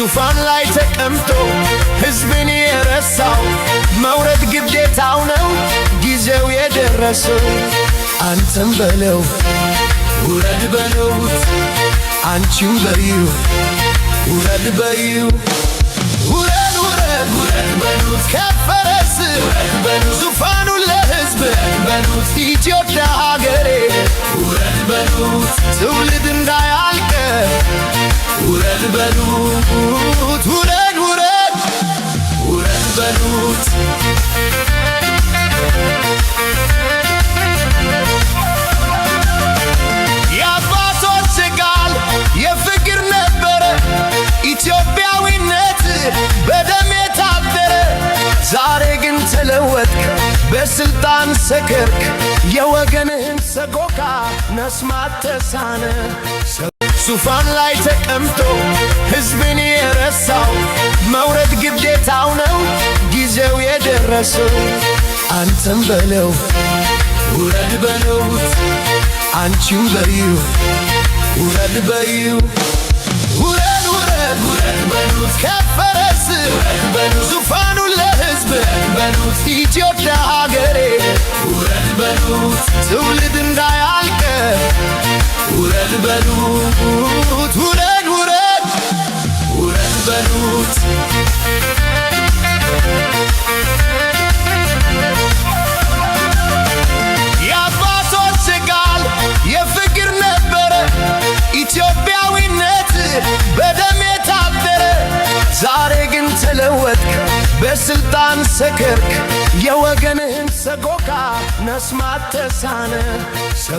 ዙፋን ላይ ተቀምጦ ሕዝብን የረሳው መውረድ ግዴታው ነው ጊዜው የደረሰው። አንተም በለው ውረድ በሉት፣ አንቺም በይው ውረድ በይው። ውረድ ውረድ ውረድ በሉት ከፈረስ ውረድ በሉት ዙፋኑን ለሕዝብ በሉት ኢትዮጵያ ሀገሬ ውረድ በሉት ትውልድ እንዳያልቅ ውረድ በሉት ውረድ ውረድ ውረድ በሉት። የአባቶች ቃል የፍቅር ነበረ ኢትዮጵያዊነት በደም የታደረ። ዛሬ ግን ተለወጥክ በስልጣን ሰከርክ የወገንህን ሰቆቃ መስማት ተሳነ። ዙፋን ላይ ተቀምጦ ሕዝብን የረሳው መውረድ ግዴታው ነው ጊዜው የደረሰው። አንተም በለው ውረድ በሉት፣ አንቺም በይው ውረድ በይው። ውረድ ውረድ ውረድ በሉት ከፈረስ ውረድ በሉት ዙፋኑን ለሕዝብ በሉት ኢትዮጵያ ሀገሬ ውረድ በሉት ትውልድ እንዳያልቅ ውረድ በሉት ውረድ ውረድ ውረድ በሉት። የአባቶች ቃል የፍቅር ነበረ ኢትዮጵያዊነት በደም የታደረ። ዛሬ ግን ተለወጥክ በስልጣን ሰከርክ የወገንህን ሰቆቃ መስማት ተሳነ።